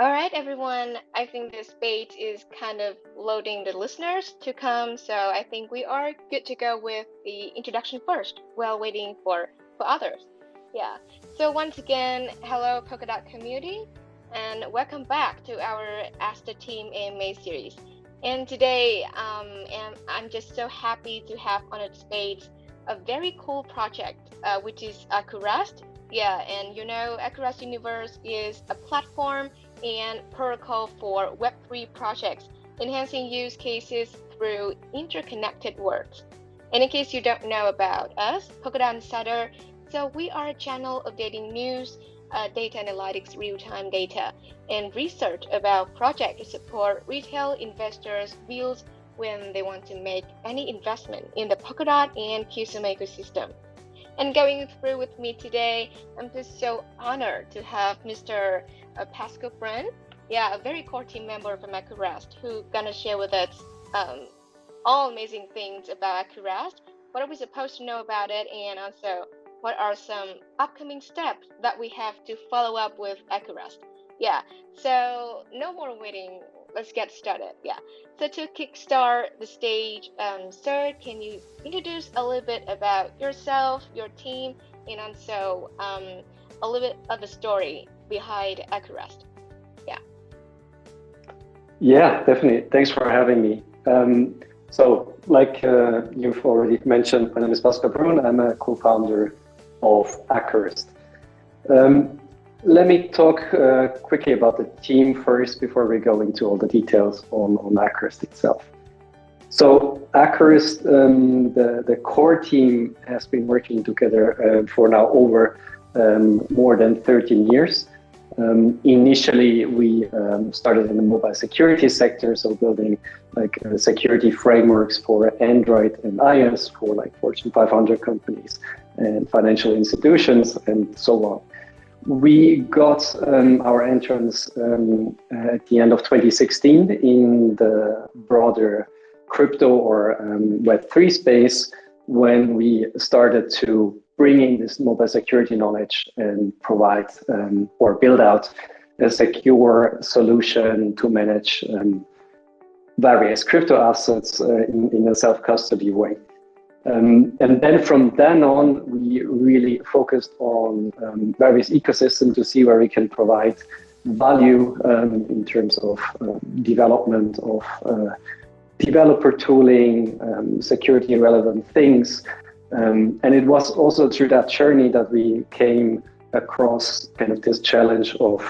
All right, everyone. I think this debate is kind of loading the listeners to come, so I think we are good to go with the introduction first while waiting for others. Yeah. So once again, hello Polkadot community, and welcome back to our Ask the Team AMA series. And today, I'm just so happy to have on the debate a very cool project, which is Acurast. Yeah, and you know, Acurast Universe is a platform and protocol for Web3 projects, enhancing use cases through interconnected works. And in case you don't know about us, Polkadot Insider, so we are a channel updating news, data analytics, real-time data, and research about projects to support retail investors' views when they want to make any investment in the Polkadot and kusama ecosystem. And going through with me today, I'm just so honored to have Mr. Pascal Brun, a very core team member from Acurast, who gonna share with us all amazing things about Acurast, what are we supposed to know about it, and also what are some upcoming steps that we have to follow up with Acurast. Yeah, so no more waiting. Let's get started. Yeah. So to kickstart the stage, sir, can you introduce a little bit about yourself, your team, and also a little bit of the story behind Acurast? Yeah. Yeah, definitely. Thanks for having me. So, like you've already mentioned, my name is Pascal Brun. I'm a co-founder of Acurast. Let me talk quickly about the team first before we go into all the details on Acurast itself. So Acurast, the core team has been working together for now over more than 13 years. Initially, we started in the mobile security sector, so building like security frameworks for Android and iOS for like Fortune 500 companies and financial institutions and so on. We got our entrance at the end of 2016 in the broader crypto or Web3 space when we started to bring in this mobile security knowledge and provide or build out a secure solution to manage various crypto assets in a self-custody way. And then from then on, we really focused on various ecosystems to see where we can provide value in terms of development of developer tooling, security relevant things. And it was also through that journey that we came across kind of this challenge of,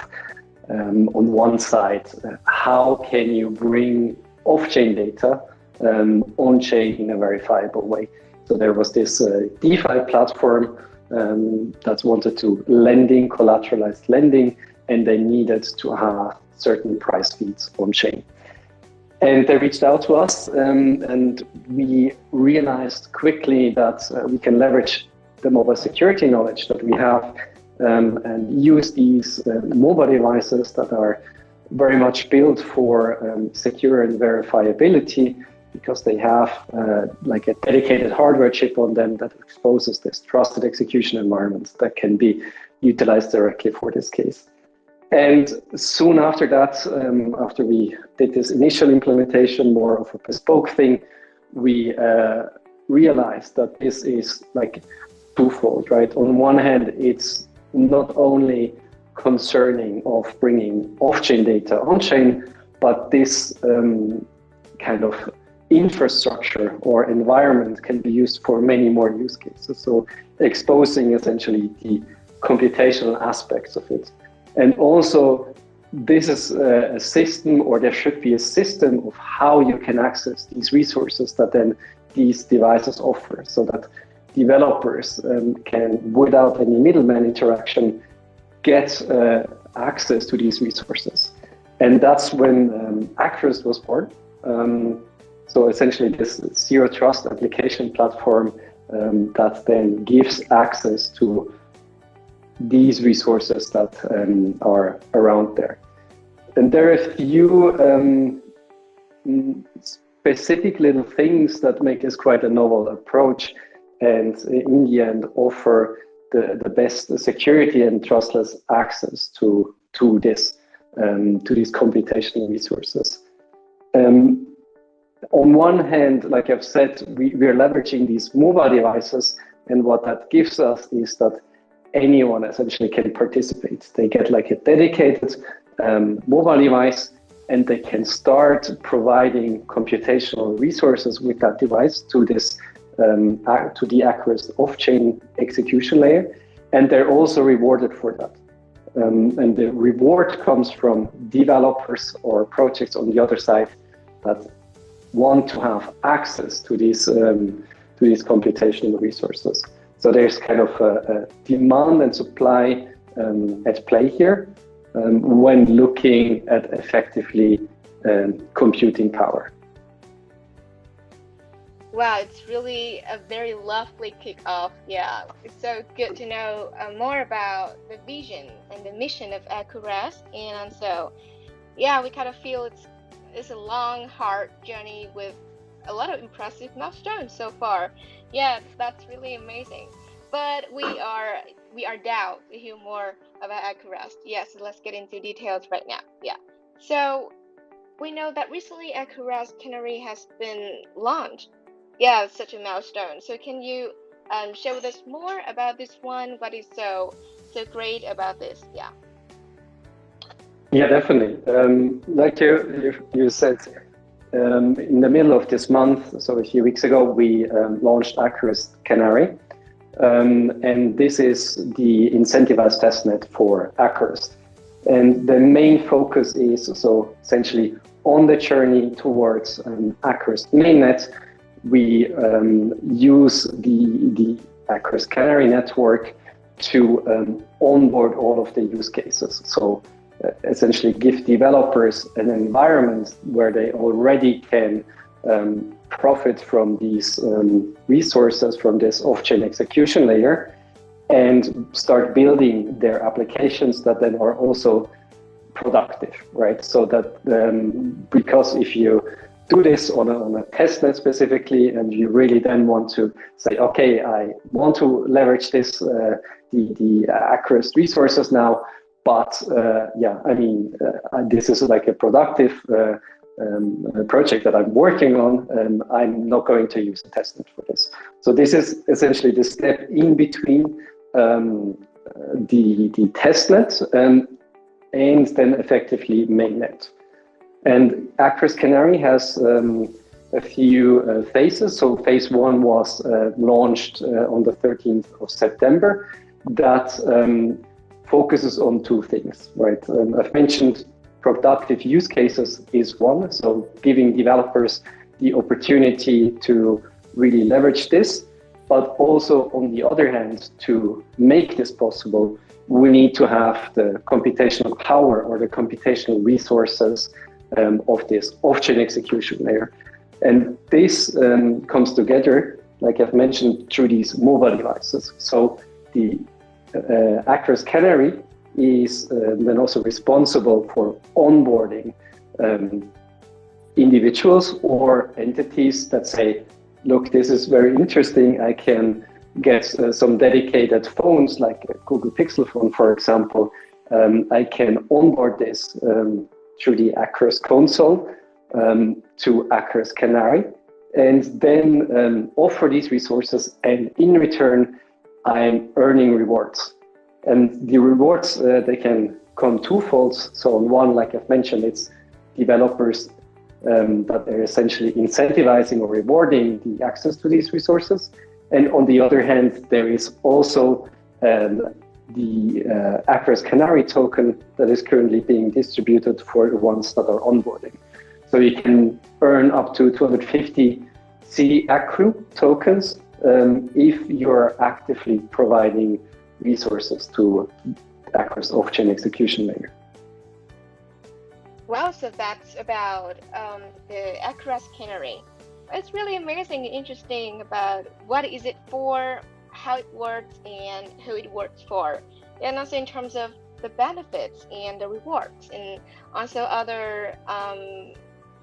on one side, how can you bring off-chain data on-chain in a verifiable way? So there was this DeFi platform that wanted to collateralized lending, and they needed to have certain price feeds on-chain. And they reached out to us, and we realized quickly that we can leverage the mobile security knowledge that we have and use these mobile devices that are very much built for secure and verifiability, because they have like a dedicated hardware chip on them that exposes this trusted execution environment that can be utilized directly for this case. And soon after that, after we did this initial implementation, more of a bespoke thing, we realized that this is like twofold, right? On one hand, it's not only concerning of bringing off-chain data on-chain, but this kind of infrastructure or environment can be used for many more use cases. So exposing essentially the computational aspects of it. And also, this is a system, or there should be a system of how you can access these resources that then these devices offer, so that developers can, without any middleman interaction, get access to these resources. And that's when Acurast was born. So essentially this zero trust application platform that then gives access to these resources that are around there. And there are a few specific little things that make this quite a novel approach, and in the end offer the best security and trustless access to this. to these computational resources. On one hand, like I've said, we're leveraging these mobile devices, and what that gives us is that anyone essentially can participate. They get like a dedicated mobile device, and they can start providing computational resources with that device to this to the Acurast off-chain execution layer, and they're also rewarded for that. And the reward comes from developers or projects on the other side that want to have access to these computational resources. So there's kind of a demand and supply at play here when looking at effectively computing power. Wow, it's really a very lovely kickoff. Yeah, it's so good to know more about the vision and the mission of Acurast. And so, yeah, we kind of feel it's a long, hard journey with a lot of impressive milestones so far. Yeah, that's really amazing. But we are down to hear more about Acurast. Yes, so let's get into details right now. Yeah. So we know that recently Acurast Canary has been launched. Yeah, such a milestone. So can you share with us more about this one? What is so great about this? Yeah. Yeah, definitely. Like you said, in the middle of this month, so a few weeks ago, we launched Acurast Canary. And this is the incentivized testnet for Acurast. And the main focus is so essentially on the journey towards Acurast mainnet. We use the Acurast Canary network to onboard all of the use cases. So essentially give developers an environment where they already can profit from these resources, from this off-chain execution layer, and start building their applications that then are also productive, right? So that because if you do this on a testnet specifically, and you really then want to say, okay, I want to leverage this, the Acurast resources now, but yeah, I mean, this is like a productive project that I'm working on, and I'm not going to use a testnet for this. So this is essentially the step in between the testnet and then effectively mainnet. And Acurast Canary has a few phases. So phase one was launched on the 13th of September. That focuses on two things, right? I've mentioned productive use cases is one. So giving developers the opportunity to really leverage this, but also on the other hand, to make this possible, we need to have the computational power or the computational resources of this off-chain execution layer. And this comes together, like I've mentioned, through these mobile devices. So the Acurast Canary is then also responsible for onboarding individuals or entities that say, look, this is very interesting. I can get some dedicated phones like a Google Pixel phone, for example. I can onboard this through the Acurast console to Acurast Canary, and then offer these resources, and in return I'm earning rewards. And the rewards, they can come twofold. So on one, like I've mentioned, it's developers that are essentially incentivizing or rewarding the access to these resources. And on the other hand, there is also the Acurast Canary token that is currently being distributed for the ones that are onboarding. So you can earn up to 250 Acru tokens if you're actively providing resources to Acurast off-chain execution layer. Well, so that's about the Acurast Canary. It's really amazing and interesting about what is it for, how it works, and who it works for. And also in terms of the benefits and the rewards, and also other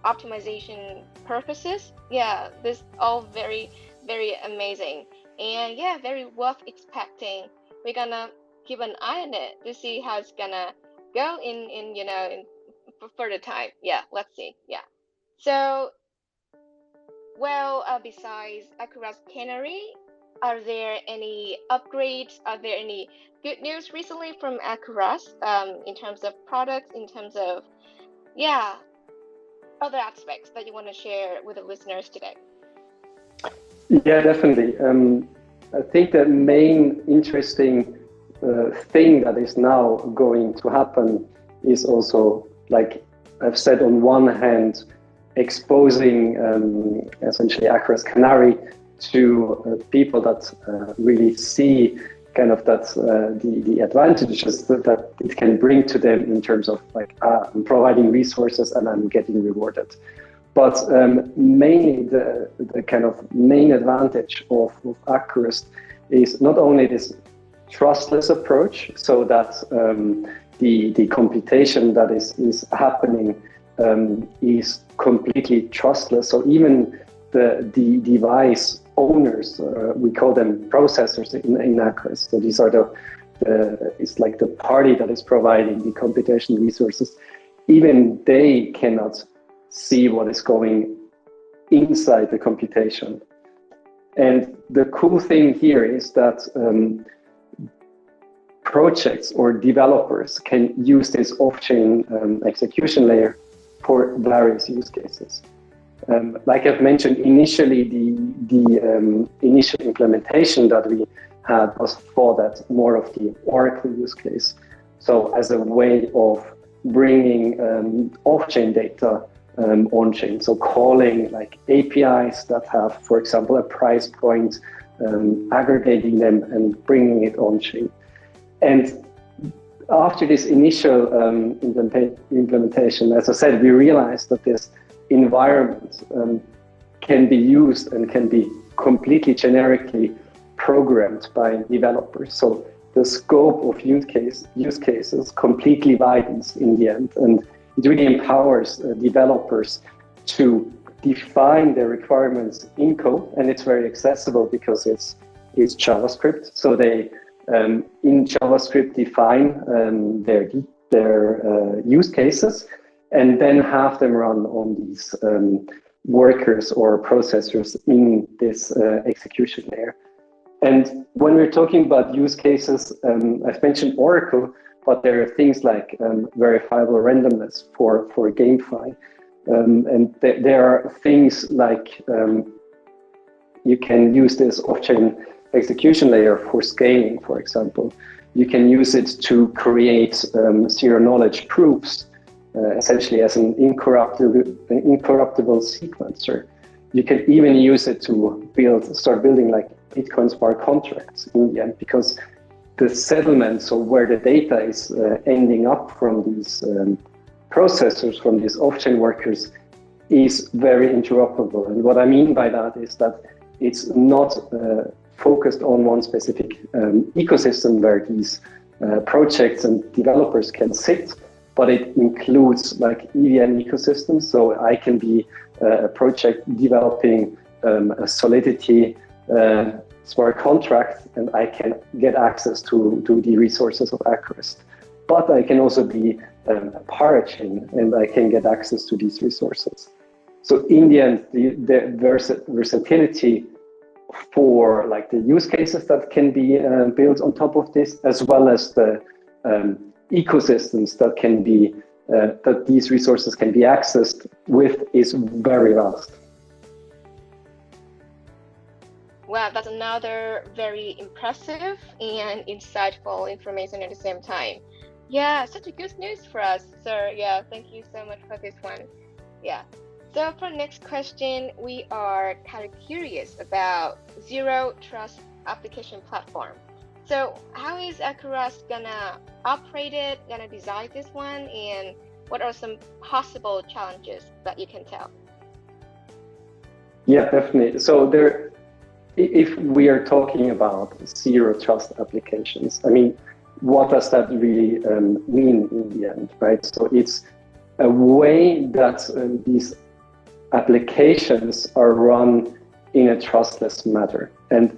optimization purposes. Yeah, this all very, very amazing. And yeah, very worth expecting. We're gonna keep an eye on it to see how it's gonna go in for the time. Yeah, let's see. Yeah. So, well, besides Acurast Canary, are there any upgrades? Are there any good news recently from Acurast in terms of products, in terms of, yeah, other aspects that you want to share with the listeners today? Yeah, definitely. I think the main interesting thing that is now going to happen is also, like I've said, on one hand, exposing essentially Acurast Canary to people that really see kind of that the advantages that it can bring to them in terms of like I'm providing resources and I'm getting rewarded. But mainly the kind of main advantage of Acurast is not only this trustless approach, so that the computation that is happening is completely trustless. So even the device owners, we call them processors in Acurast. So these are it's like the party that is providing the computation resources. Even they cannot see what is going inside the computation. And the cool thing here is that projects or developers can use this off-chain execution layer for various use cases. Like I've mentioned, initially the initial implementation that we had was for that more of the Oracle use case. So as a way of bringing off-chain data on-chain, so calling like APIs that have, for example, a price point, aggregating them and bringing it on-chain. And after this initial implementation, as I said, we realized that this environment can be used and can be completely generically programmed by developers. So the scope of use cases completely widens in the end, and it really empowers developers to define their requirements in code, and it's very accessible because it's JavaScript. So they in JavaScript define their use cases, and then have them run on these workers or processors in this execution layer. And when we're talking about use cases, I've mentioned Oracle, but there are things like verifiable randomness for GameFi. And there are things like you can use this off-chain execution layer for scaling, for example. You can use it to create zero-knowledge proofs, essentially as an incorruptible sequencer. You can even use it to start building like Bitcoin smart contracts in the end, because the settlement, so where the data is ending up from these processors, from these off-chain workers, is very interoperable. And what I mean by that is that it's not focused on one specific ecosystem where these projects and developers can sit, but it includes like EVM ecosystems. So I can be a project developing a Solidity smart contract, and I can get access to the resources of Acurast. But I can also be a parachain, and I can get access to these resources. So in the end, the versatility for like the use cases that can be built on top of this, as well as the ecosystems that can be that these resources can be accessed with, is very vast. Wow, that's another very impressive and insightful information at the same time. Yeah, such a good news for us, sir. Yeah, thank you so much for this one. Yeah. So for the next question, we are kind of curious about Zero Trust application platform. So how is Acurast gonna operate it, gonna design this one, and what are some possible challenges that you can tell? Yeah, definitely. So if we are talking about Zero Trust applications, I mean, what does that really mean in the end, right? So it's a way that these applications are run in a trustless manner. And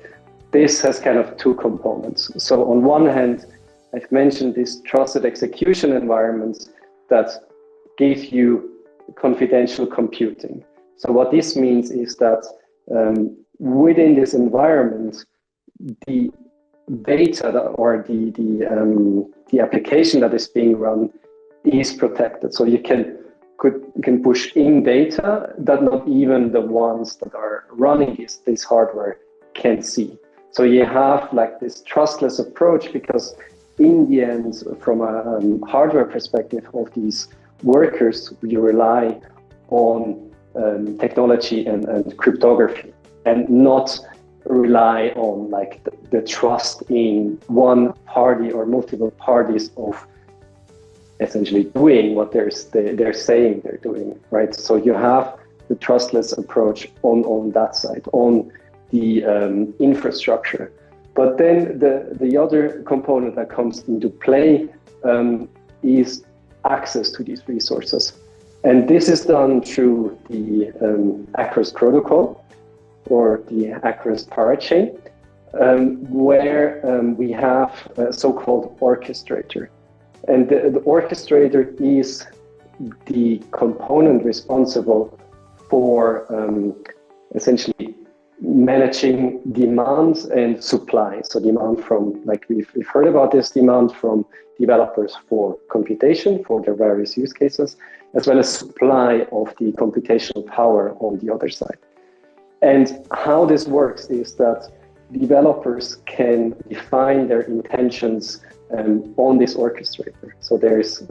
this has kind of two components. So on one hand, I've mentioned these trusted execution environments that give you confidential computing. So what this means is that within this environment, the data or the application that is being run is protected. So you can push in data that not even the ones that are running this hardware can see. So you have like this trustless approach, because in the end, from a hardware perspective of these workers, you rely on technology and cryptography, and not rely on like the trust in one party or multiple parties of essentially doing what they're saying they're doing, right? So you have the trustless approach on that side, on the infrastructure. But then the other component that comes into play is access to these resources. And this is done through the Acurast protocol, or the Acurast parachain, where we have a so-called orchestrator. And the orchestrator is the component responsible for essentially managing demand and supply. So demand from, like we've heard about this, demand from developers for computation for their various use cases, as well as supply of the computational power on the other side. And how this works is that developers can define their intentions on this orchestrator. So there's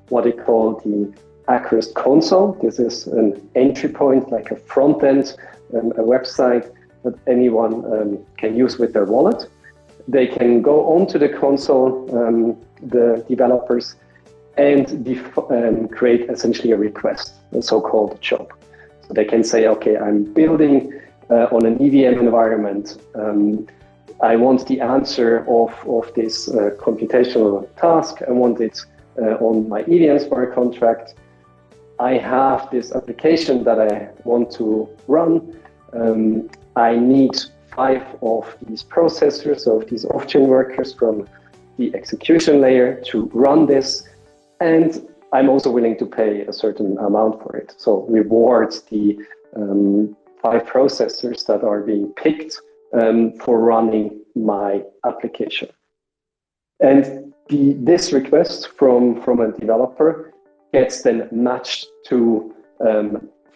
what they call the Acurast console. This is an entry point, like a front end, a website that anyone can use with their wallet. They can go onto the console, the developers, and create essentially a request, a so-called job. So they can say, okay, I'm building on an EVM environment. I want the answer of this computational task. I want it on my EVM smart contract. I have this application that I want to run. I need 5 of these processors, of these off-chain workers from the execution layer to run this. And I'm also willing to pay a certain amount for it. So rewards the 5 processors that are being picked for running my application. And this request from a developer gets then matched to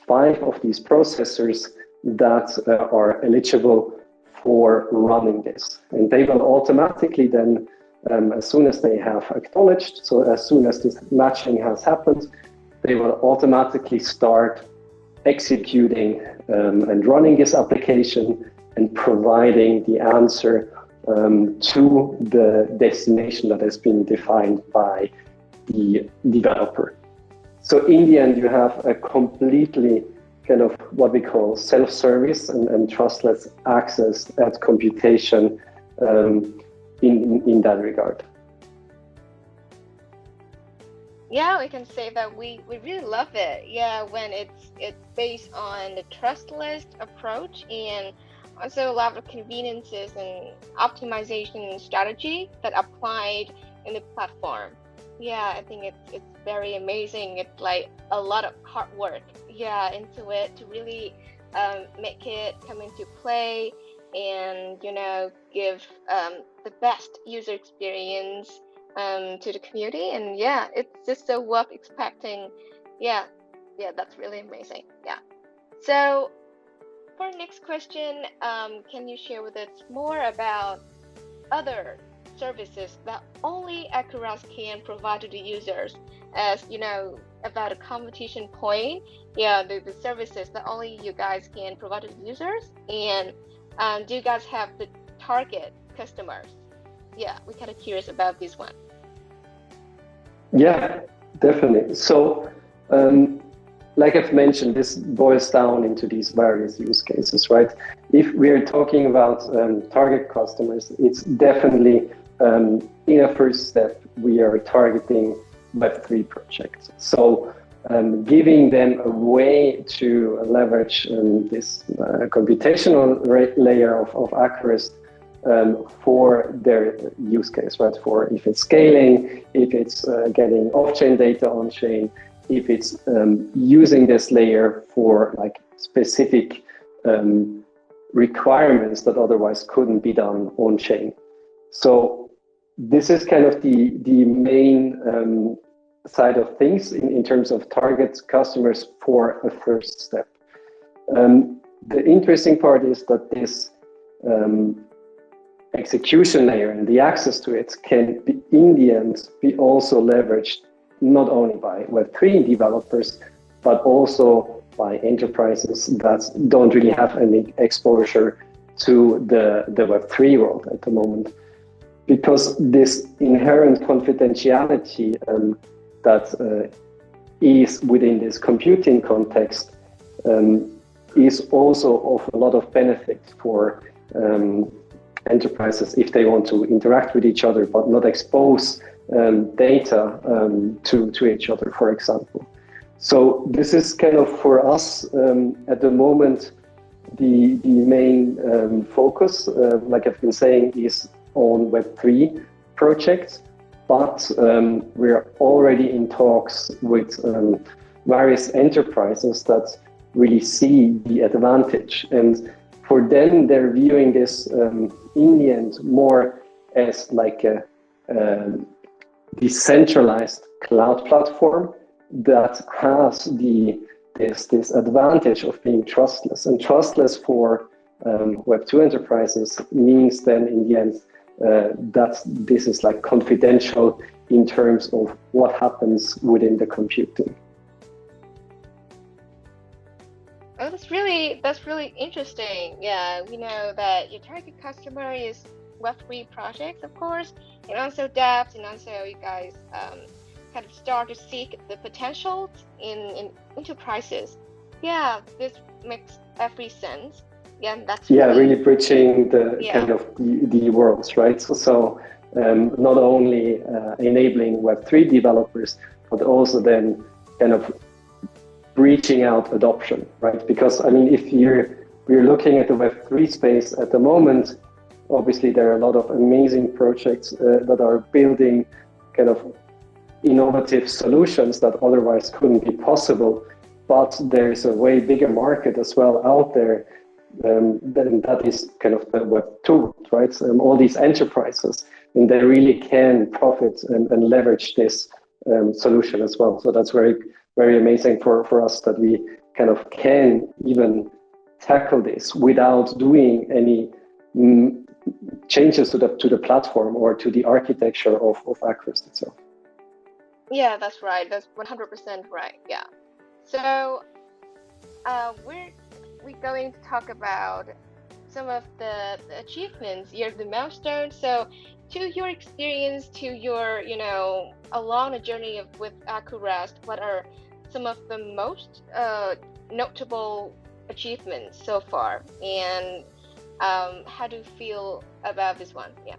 5 of these processors that are eligible for running this. And they will automatically then, as soon as they have acknowledged, so as soon as this matching has happened, they will automatically start executing and running this application and providing the answer to the destination that has been defined by the developer. So in the end, you have a completely kind of what we call self-service and trustless access at computation in that regard. Yeah, we can say that we really love it. Yeah, when it's based on the trustless approach, and also a lot of conveniences and optimization strategy that applied in the platform. Yeah, I think it's very amazing. It's like a lot of hard work, yeah, into it to really make it come into play and give the best user experience to the community. And yeah, it's just so worth expecting. Yeah, that's really amazing. Yeah. So for next question, can you share with us more about other services that only Acurast can provide to the users, as about a competition point? Yeah, the services that only you guys can provide to the users. And do you guys have the target customers? Yeah, we're kind of curious about this one. Yeah, definitely. So like I've mentioned, this boils down into these various use cases, right? If we're talking about target customers, it's definitely in a first step, we are targeting Web3 projects. So giving them a way to leverage this computational layer of Acurast for their use case, right? For if it's scaling, if it's getting off-chain data on-chain, if it's using this layer for like specific requirements that otherwise couldn't be done on-chain. So this is kind of the main side of things in terms of target customers for a first step. The interesting part is that this execution layer and the access to it can be, in the end, be also leveraged not only by Web3 developers, but also by enterprises that don't really have any exposure to the Web3 world at the moment. Because this inherent confidentiality that is within this computing context is also of a lot of benefit for enterprises if they want to interact with each other but not expose data to each other, for example. So this is kind of for us at the moment the main focus, like I've been saying, is on Web3 projects, but we're already in talks with various enterprises that really see the advantage, and for them they're viewing this in the end more as like a decentralized cloud platform that has this advantage of being trustless, and trustless for Web2 enterprises means then in the end that this is like confidential in terms of what happens within the computing. Oh, that's really interesting. Yeah, we know that your target customer is Web3 projects, of course, and also devs, and also you guys kind of start to seek the potential in enterprises. Yeah, this makes every sense. Yeah, that's really bridging the kind of the worlds, right? So not only enabling Web3 developers, but also then kind of reaching out adoption, right? Because I mean, if we're looking at the Web3 space at the moment, obviously there are a lot of amazing projects that are building kind of innovative solutions that otherwise couldn't be possible. But there's a way bigger market as well out there. Then that is kind of the Web2, right? All these enterprises, and they really can profit and leverage this solution as well. So that's very, very amazing for us that we kind of can even tackle this without doing any changes to the platform or to the architecture of Acurast itself. Yeah, that's right. That's 100% right. Yeah. So we're going to talk about some of the achievements, the milestones. So to your experience, to your, along the journey with Acurast, what are some of the most notable achievements so far? And how do you feel about this one? Yeah.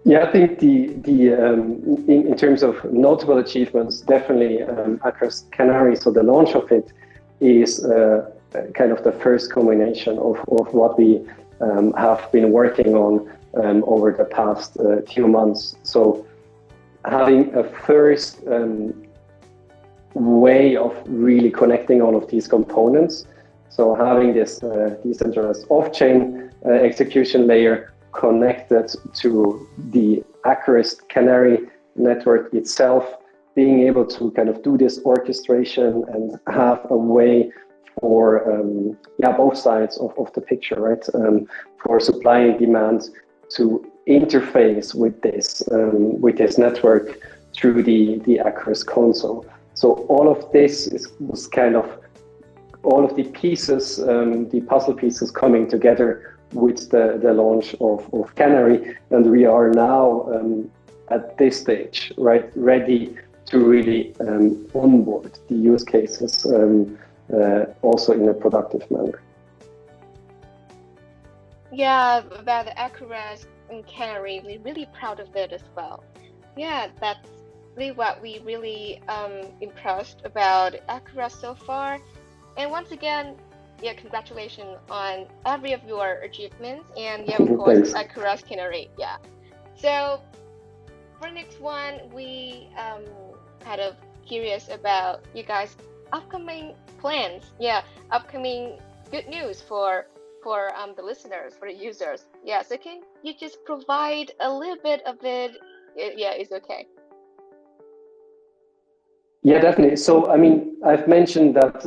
Yeah, I think in terms of notable achievements, definitely Acurast Canary, so the launch of it is kind of the first combination of what we have been working on over the past few months. So having a first way of really connecting all of these components. So having this decentralized off-chain execution layer connected to the Acurast Canary network itself, being able to kind of do this orchestration and have a way for both sides of the picture, right? For supply and demand to interface with this network through the Acurast console. So all of this was kind of all of the pieces, the puzzle pieces coming together with the launch of Canary, and we are now at this stage, right, ready to really onboard the use cases also in a productive manner. Yeah, about the Acurast and Canary, we're really proud of it as well. Yeah, that's really what we really impressed about Acurast so far. And once again, yeah, congratulations on every of your achievements, and yeah, of course, Acurast Canary. Yeah. So for next one, we kind of curious about you guys' upcoming plans. Yeah, upcoming good news for the listeners, for the users. Yeah, so can you just provide a little bit of it? Yeah, it's okay. Yeah, definitely. So, I mean, I've mentioned that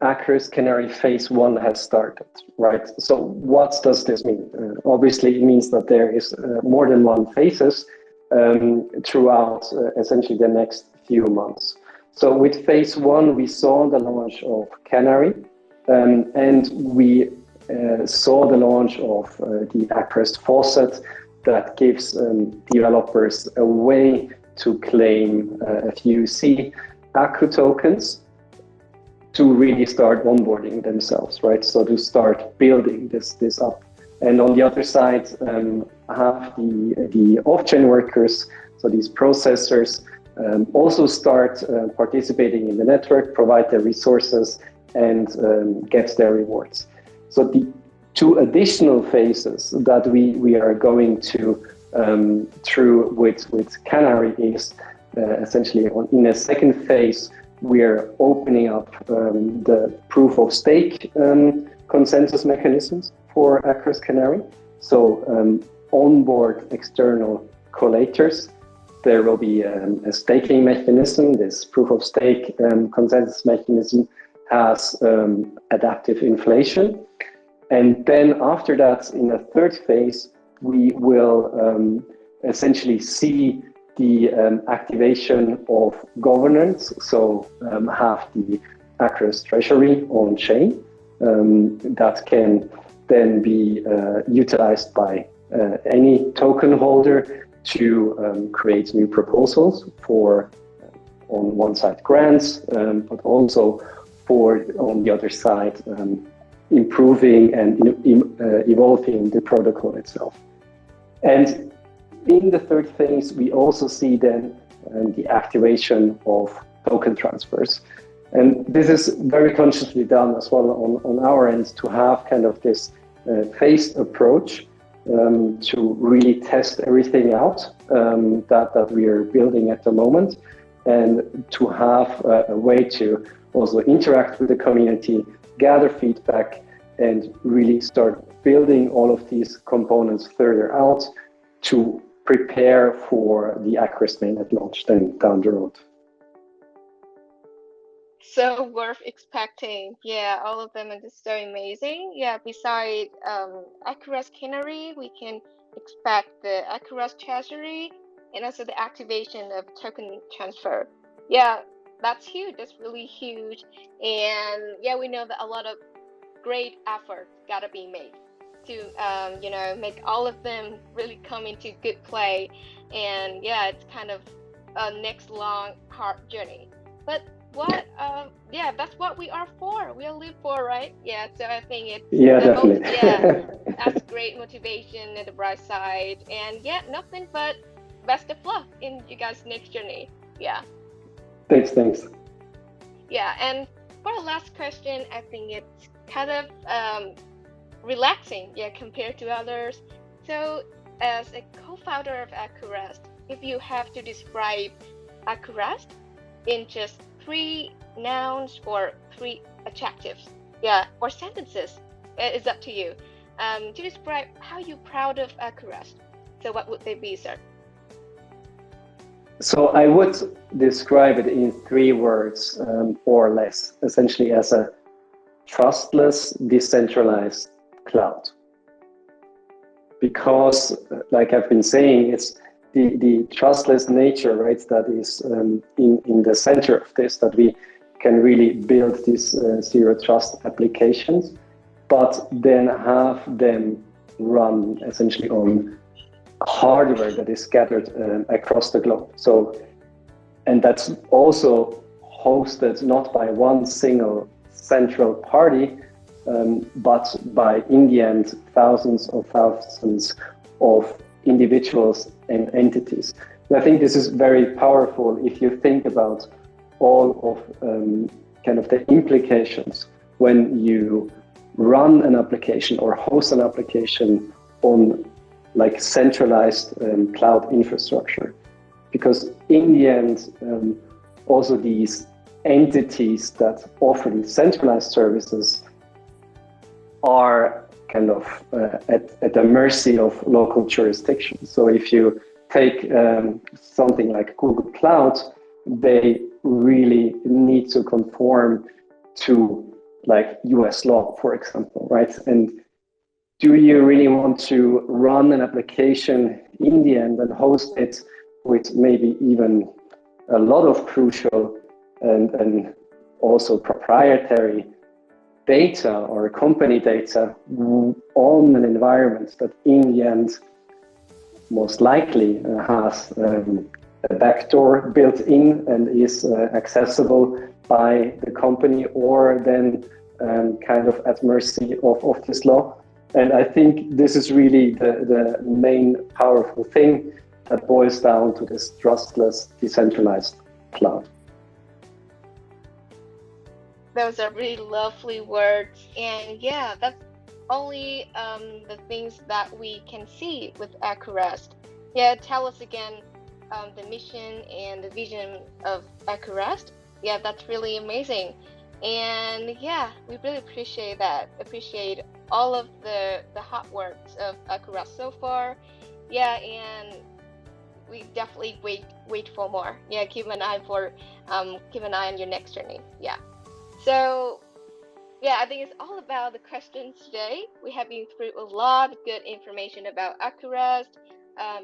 Acurast Canary phase 1 has started, right? So what does this mean? Obviously, it means that there is more than one phases throughout essentially the next few months. So with phase 1, we saw the launch of Canary, and we saw the launch of the Acurast faucet that gives developers a way to claim a few Acu tokens to really start onboarding themselves, right? So to start building this up. And on the other side, have the off-chain workers, so these processors, also start participating in the network, provide their resources, and get their rewards. So the two additional phases that we are going to through with Canary is essentially in a second phase, we are opening up the proof of stake consensus mechanisms for Acurast Canary. So onboard external collators. There will be a staking mechanism. This proof of stake consensus mechanism has adaptive inflation. And then after that, in a third phase, we will essentially see the activation of governance. So have the Acurast treasury on chain that can then be utilized by any token holder to create new proposals for, on one side, grants, but also for, on the other side, improving and evolving the protocol itself. And in the third phase, we also see then the activation of token transfers. And this is very consciously done as well on our end to have kind of this phased approach to really test everything out that we are building at the moment, and to have a way to also interact with the community, gather feedback, and really start building all of these components further out to prepare for the Acurast mainnet launch then down the road. So worth expecting. Yeah, all of them are just so amazing. Yeah, beside Acurast Canary, we can expect the Acurast treasury and also the activation of token transfer. Yeah, that's huge. That's really huge. And yeah, we know that a lot of great effort gotta be made to make all of them really come into good play. And yeah, it's kind of a next long hard journey, but that's what we are for, we live for, right? Yeah, so I think it's definitely. That's great motivation at the bright side. And yeah, nothing but best of luck in you guys' next journey. Yeah, Thanks. yeah. And for the last question, I think it's kind of relaxing, yeah, compared to others. So as a co-founder of Acurast, if you have to describe Acurast in just 3 nouns or 3 adjectives, yeah, or sentences, it's up to you, to describe how you're proud of Acurast. So what would they be, sir? So I would describe it in 3 words or less, essentially as a trustless, decentralized cloud. Because, like I've been saying, it's the trustless nature, right, that is in the center of this, that we can really build these zero trust applications, but then have them run essentially on hardware that is scattered across the globe. So, and that's also hosted not by one single central party, but by, in the end, thousands of individuals and entities. And I think this is very powerful if you think about all of kind of the implications when you run an application or host an application on like centralized cloud infrastructure. Because in the end, also these entities that offer these centralized services are kind of at the mercy of local jurisdictions. So if you take something like Google Cloud, they really need to conform to like US law, for example, right? And do you really want to run an application in the end and host it with maybe even a lot of crucial and also proprietary data or company data on an environment that in the end most likely has a backdoor built in and is accessible by the company, or then kind of at mercy of this law? And I think this is really the main powerful thing that boils down to this trustless, decentralized cloud. Those are really lovely words. And yeah, that's only the things that we can see with Acurast. Yeah, tell us again the mission and the vision of Acurast. Yeah, that's really amazing. And yeah, we really appreciate that. Appreciate all of the hard works of Acurast so far. Yeah, and we definitely wait for more. Yeah, keep an eye on your next journey. Yeah. So yeah, I think it's all about the questions today. We have been through a lot of good information about Acurast,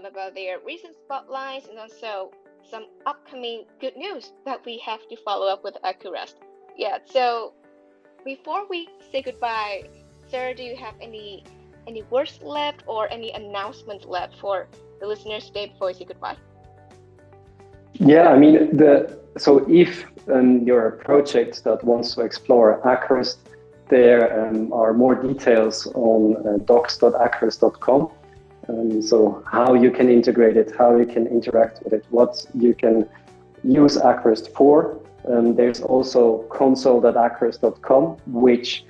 about their recent spotlights, and also some upcoming good news that we have to follow up with Acurast. Yeah, so before we say goodbye, sir, do you have any words left or any announcements left for the listeners today before we say goodbye? Yeah, I mean, so if you're a project that wants to explore Acurast, there are more details on docs.acurast.com. So how you can integrate it, how you can interact with it, what you can use Acurast for. There's also console.acurast.com, which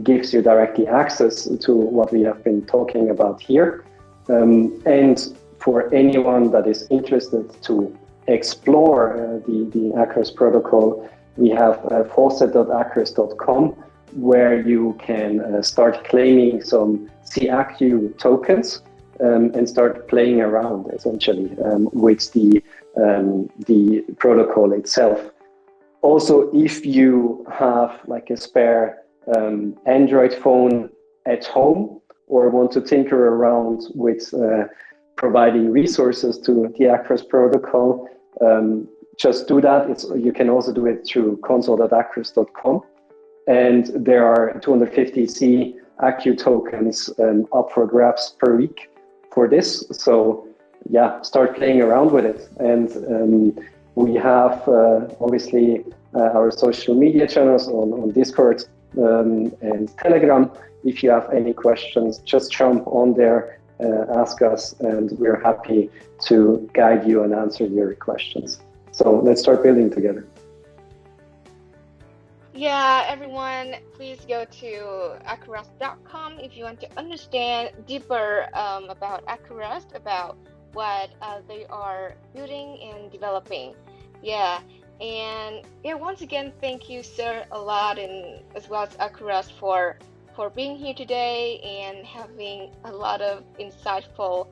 gives you directly access to what we have been talking about here. And for anyone that is interested to explore the Acurast protocol, we have faucet.acurast.com, where you can start claiming some Is tokens and start playing around essentially with the protocol itself. Also, if you have like a spare Android phone at home or want to tinker around with providing resources to the Acurast protocol, just do that. You can also do it through console.acurast.com. And there are 250 Acu tokens up for grabs per week for this. So yeah, start playing around with it. And we have obviously our social media channels on Discord and Telegram. If you have any questions, just jump on there, ask us, and we're happy to guide you and answer your questions. So let's start building together. Yeah, everyone, please go to Acurast.com if you want to understand deeper about Acurast, about what they are building and developing. Yeah, and yeah, once again, thank you, sir, a lot, and as well as Acurast for being here today and having a lot of insightful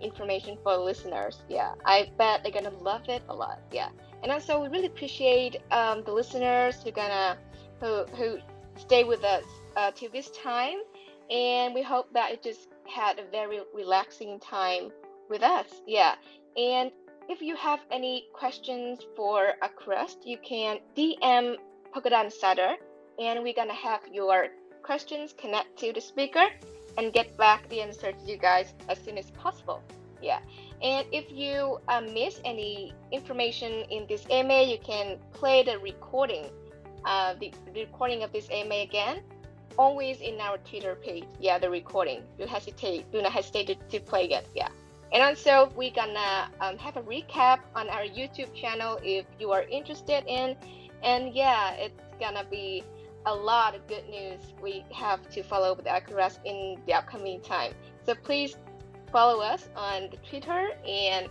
information for listeners. Yeah, I bet they're gonna love it a lot. Yeah. And also, we really appreciate the listeners who stay with us till this time, and we hope that you just had a very relaxing time with us. Yeah, and if you have any questions for Acurast, you can DM Polkadot Insider, and we're gonna have your questions connect to the speaker and get back the answer to you guys as soon as possible. Yeah. And if you miss any information in this AMA, you can play the recording, the recording of this AMA again, always in our Twitter page. Yeah, the recording. Do not hesitate to play it. Yeah. And also, we're gonna have a recap on our YouTube channel if you are interested in. And yeah, it's gonna be a lot of good news we have to follow with Acurast in the upcoming time. So please follow us on the Twitter and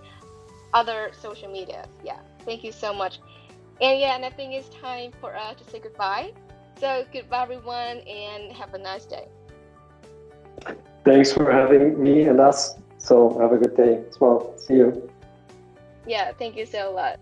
other social medias. Yeah, thank you so much. And yeah, and I think it's time for us to say goodbye. So goodbye, everyone, and have a nice day. Thanks for having me and us. So have a good day as well. See you. Yeah, thank you so much.